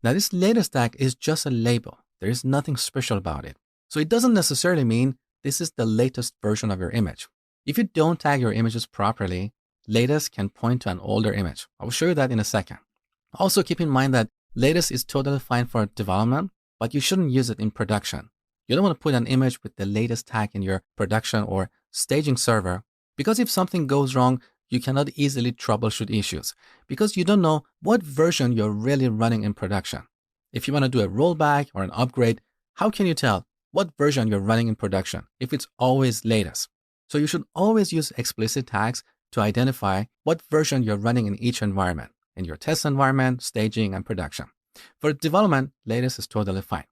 S1: Now this latest tag is just a label. There is nothing special about it. So it doesn't necessarily mean this is the latest version of your image. If you don't tag your images properly, latest can point to an older image. I will show you that in a second. Also keep in mind that latest is totally fine for development, but you shouldn't use it in production. You don't want to put an image with the latest tag in your production or staging server, because if something goes wrong, you cannot easily troubleshoot issues because you don't know what version you're really running in production. If you want to do a rollback or an upgrade, how can you tell what version you're running in production if it's always latest? So you should always use explicit tags to identify what version you're running in each environment, in your test environment, staging, and production. For development, latest is totally fine.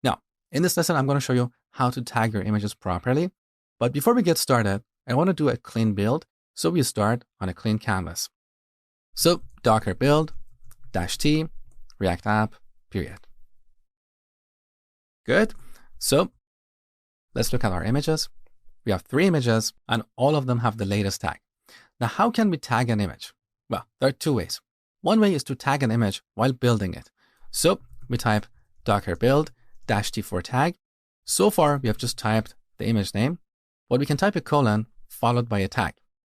S1: Now, in this lesson, I'm going to show you how to tag your images properly. But before we get started, I want to do a clean build. So we start on a clean canvas. So docker build -t React app period. Good. So let's look at our images. We have 3 images and all of them have the latest tag. Now, how can we tag an image? Well, there are 2 ways. One way is to tag an image while building it. So we type docker build -t for tag. So far, we have just typed the image name, but we can type a colon followed by a tag.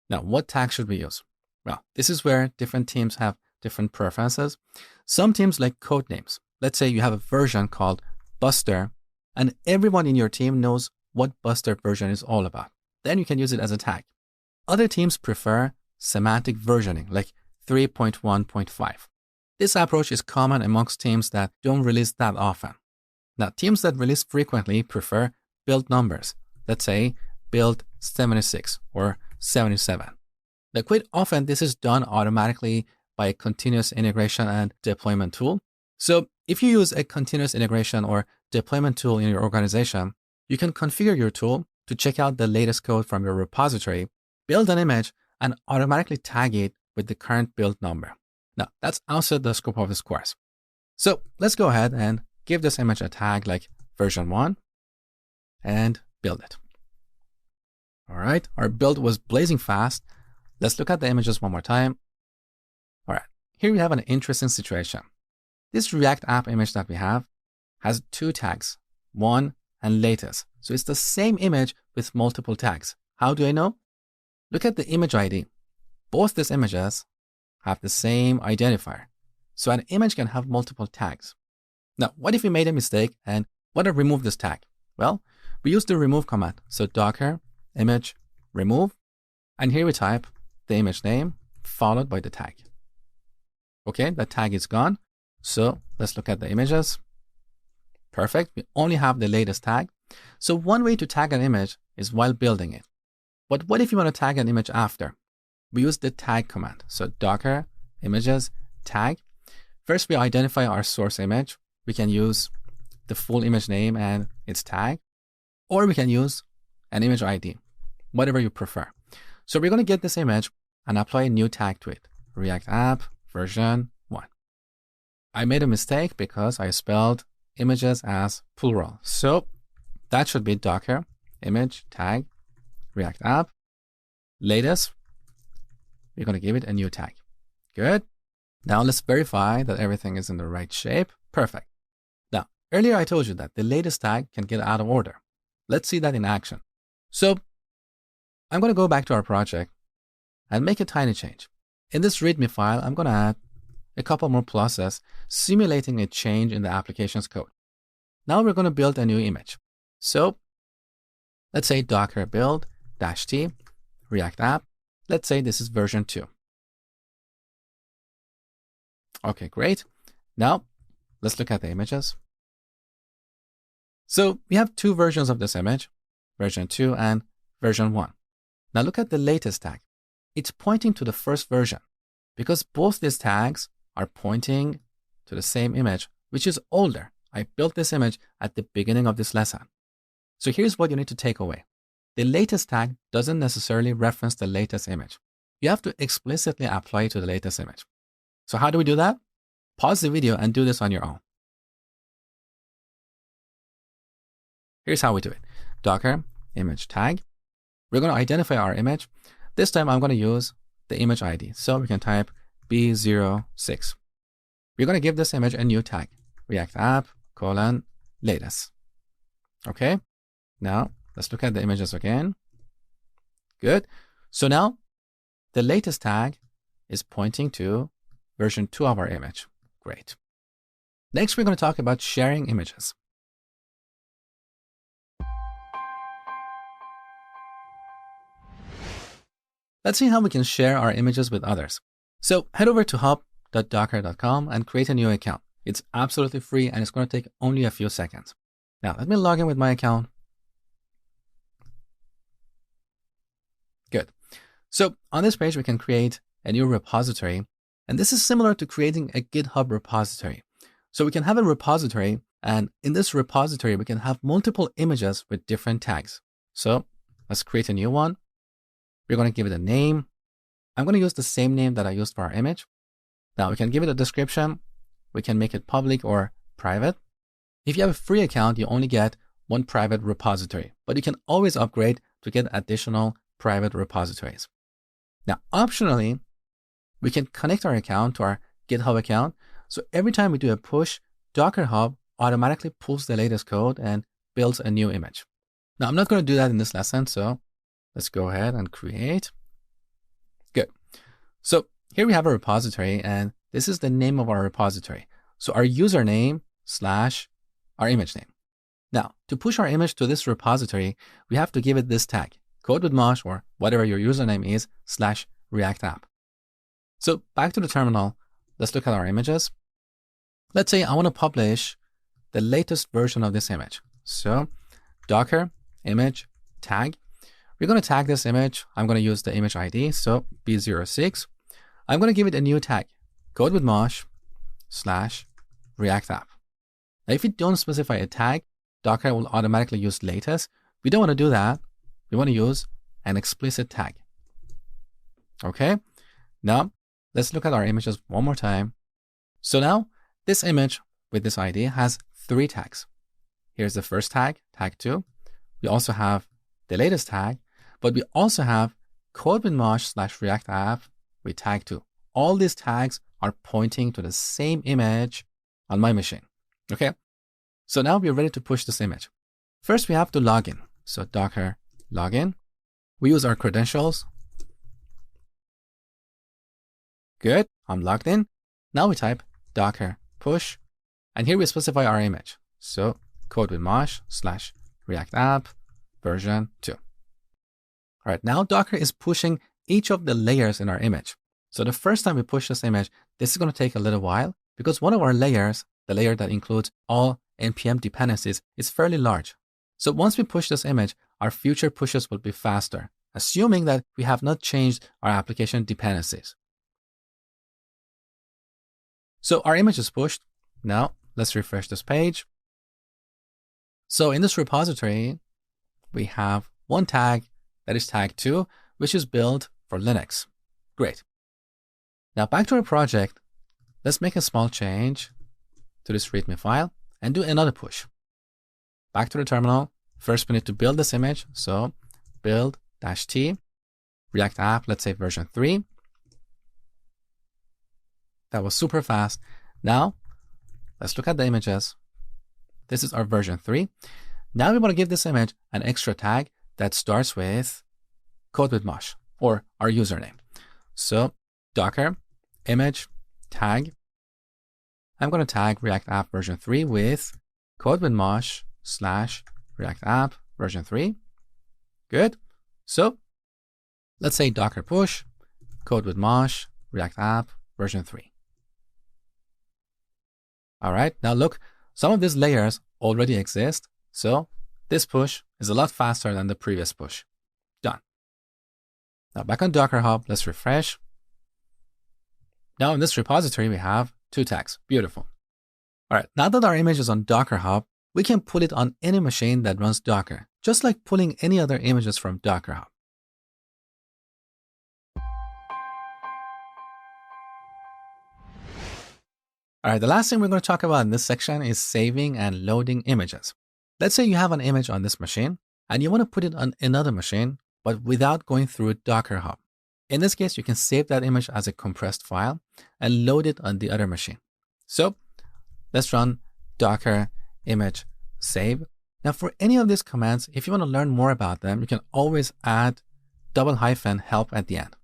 S1: Now, what tag should we use? Well, this is where different teams have different preferences. Some teams like code names. Let's say you have a version called Buster, and everyone in your team knows what Buster version is all about. Then you can use it as a tag. Other teams prefer semantic versioning, like 3.1.5. This approach is common amongst teams that don't release that often. Now, teams that release frequently prefer build numbers. Let's say build 76 or 77. Now, quite often, this is done automatically by a continuous integration and deployment tool. So if you use a continuous integration or deployment tool in your organization, you can configure your tool to check out the latest code from your repository, build an image, and automatically tag it with the current build number. Now, that's outside the scope of this course. So let's go ahead and give this image a tag like version 1 and build it. All right, our build was blazing fast. Let's look at the images one more time. All right, here we have an interesting situation. This React app image that we have has 2 tags, 1 and latest. So it's the same image with multiple tags. How do I know? Look at the image ID. Both these images have the same identifier. So an image can have multiple tags. Now, what if we made a mistake and want to remove this tag? Well, we use the remove command. So docker image remove, and here we type the image name followed by the tag. Okay, the tag is gone. So let's look at the images. Perfect. We only have the latest tag. So one way to tag an image is while building it. But what if you want to tag an image after? We use the tag command. So docker images tag. First, we identify our source image. We can use the full image name and its tag, or we can use an image ID, whatever you prefer. So we're going to get this image and apply a new tag to it. React app version 1. I made a mistake because I spelled images as plural. So that should be docker image tag React app latest. We're going to give it a new tag. Good. Now let's verify that everything is in the right shape. Perfect. Now, earlier I told you that the latest tag can get out of order. Let's see that in action. So I'm going to go back to our project and make a tiny change. In this README file, I'm going to add a couple more pluses simulating a change in the application's code. Now we're going to build a new image. So let's say docker build -t React app. Let's say this is version 2. Okay, great. Now let's look at the images. So we have 2 versions of this image, version 2 and version 1. Now look at the latest tag. It's pointing to the first version because both these tags are pointing to the same image, which is older. I built this image at the beginning of this lesson. So here's what you need to take away. The latest tag doesn't necessarily reference the latest image. You have to explicitly apply it to the latest image. So how do we do that? Pause the video and do this on your own. Here's how we do it. Docker image tag. We're going to identify our image. This time I'm going to use the image ID. So we can type B06. We're going to give this image a new tag. React app latest. Okay. Now let's look at the images again. Good. So now the latest tag is pointing to version 2 of our image. Great. Next, we're going to talk about sharing images. Let's see how we can share our images with others. So head over to hub.docker.com and create a new account. It's absolutely free and it's going to take only a few seconds. Now, let me log in with my account. So on this page, we can create a new repository. And this is similar to creating a GitHub repository. So we can have a repository, and in this repository, we can have multiple images with different tags. So let's create a new one. We're going to give it a name. I'm going to use the same name that I used for our image. Now we can give it a description. We can make it public or private. If you have a free account, you only get one private repository, but you can always upgrade to get additional private repositories. Now, optionally, we can connect our account to our GitHub account. So every time we do a push, Docker Hub automatically pulls the latest code and builds a new image. Now, I'm not going to do that in this lesson, so let's go ahead and create. Good. So here we have a repository, and this is the name of our repository. So our username / our image name. Now, to push our image to this repository, we have to give it this tag, code-with-mosh, or whatever your username is, /React app. So back to the terminal, let's look at our images. Let's say I want to publish the latest version of this image. So Docker image tag. We're going to tag this image. I'm going to use the image ID, so B06. I'm going to give it a new tag, code-with-mosh /React app. Now, if you don't specify a tag, Docker will automatically use latest. We don't want to do that. We want to use an explicit tag. Okay. Now, let's look at our images one more time. So now, this image with this ID has 3 tags. Here's the first tag, tag 2. We also have the latest tag, but we also have code-with-mosh /React app with tag 2. All these tags are pointing to the same image on my machine. Okay. So now we're ready to push this image. First, we have to log in. So Docker login. We use our credentials. Good. I'm logged in. Now we type Docker push, and here we specify our image. So code-with-mosh /React app version 2. All right. Now Docker is pushing each of the layers in our image. So the first time we push this image, this is going to take a little while because one of our layers, the layer that includes all NPM dependencies, is fairly large. So once we push this image, our future pushes will be faster, assuming that we have not changed our application dependencies. So our image is pushed. Now let's refresh this page. So in this repository, we have one tag that is tag 2, which is built for Linux. Great. Now back to our project. Let's make a small change to this README file and do another push. Back to the terminal. First, we need to build this image. So build -t, React app, let's say version 3. That was super fast. Now, let's look at the images. This is our version 3. Now we want to give this image an extra tag that starts with code-with-mosh, or our username. So Docker image tag. I'm going to tag React app version 3 with code-with-mosh /React app version 3. Good. So let's say Docker push code-with-mosh React app version 3. All right. Now look, some of these layers already exist. So this push is a lot faster than the previous push. Done. Now back on Docker Hub, let's refresh. Now in this repository, we have 2 tags. Beautiful. All right. Now that our image is on Docker Hub, we can put it on any machine that runs Docker, just like pulling any other images from Docker Hub. All right, the last thing we're going to talk about in this section is saving and loading images. Let's say you have an image on this machine and you want to put it on another machine, but without going through Docker Hub. In this case, you can save that image as a compressed file and load it on the other machine. So let's run Docker image save. Now for any of these commands, if you want to learn more about them, you can always add $help at the end.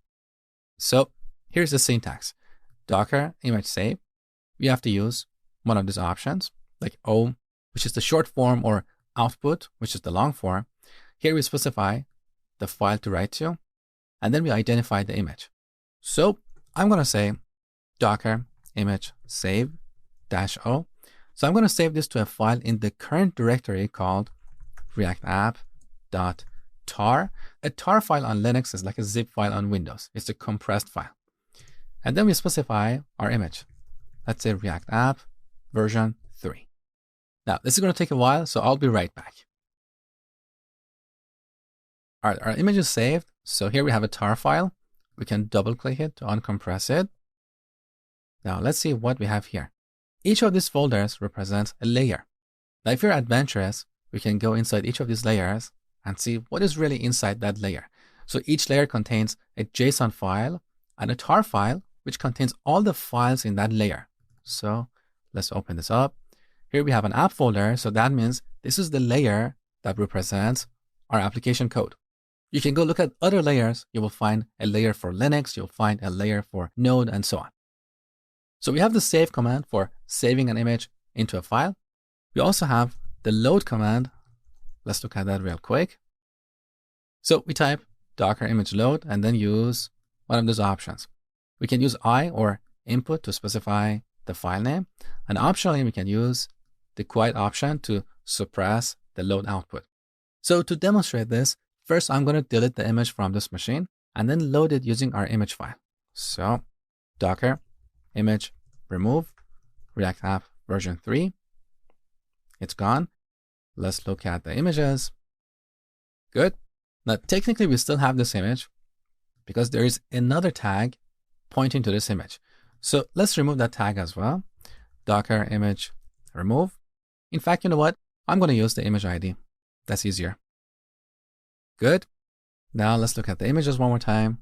S1: So here's the syntax. Docker image save. We have to use one of these options, like O, which is the short form, or output, which is the long form. Here we specify the file to write to, and then we identify the image. So I'm going to say Docker image save -O. So I'm going to save this to a file in the current directory called reactapp.docker. tar. A tar file on Linux is like a zip file on Windows. It's a compressed file. And then we specify our image. Let's say React App version 3. Now, this is going to take a while, so I'll be right back. All right, our image is saved. So here we have a tar file. We can double click it to uncompress it. Now let's see what we have here. Each of these folders represents a layer. Now if you're adventurous, we can go inside each of these layers and see what is really inside that layer. So each layer contains a JSON file and a tar file, which contains all the files in that layer. So let's open this up. Here we have an app folder. So that means this is the layer that represents our application code. You can go look at other layers. You will find a layer for Linux. You'll find a layer for Node and so on. So we have the save command for saving an image into a file. We also have the load command. Let's look at that real quick. So we type docker image load and then use one of those options. We can use I or input to specify the file name. And optionally, we can use the quiet option to suppress the load output. So to demonstrate this, first I'm going to delete the image from this machine and then load it using our image file. So docker image remove React App version 3. It's gone. Let's look at the images. Good. Now, technically, we still have this image because there is another tag pointing to this image. So let's remove that tag as well. Docker image remove. In fact, you know what? I'm going to use the image ID. That's easier. Good. Now let's look at the images one more time.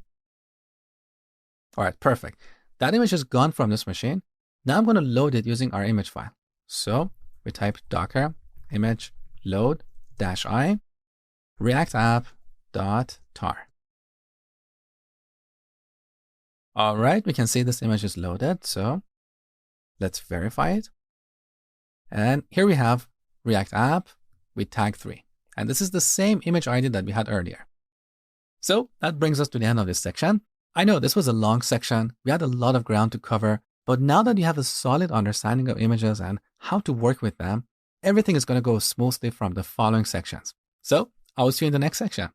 S1: All right, perfect. That image is gone from this machine. Now I'm going to load it using our image file. So we type docker image load -i react app.tar. All right, we can see this image is loaded. So let's verify it. And here we have React App with tag 3. And this is the same image ID that we had earlier. So that brings us to the end of this section. I know this was a long section. We had a lot of ground to cover, but now that you have a solid understanding of images and how to work with them, everything is going to go smoothly from the following sections. So I will see you in the next section.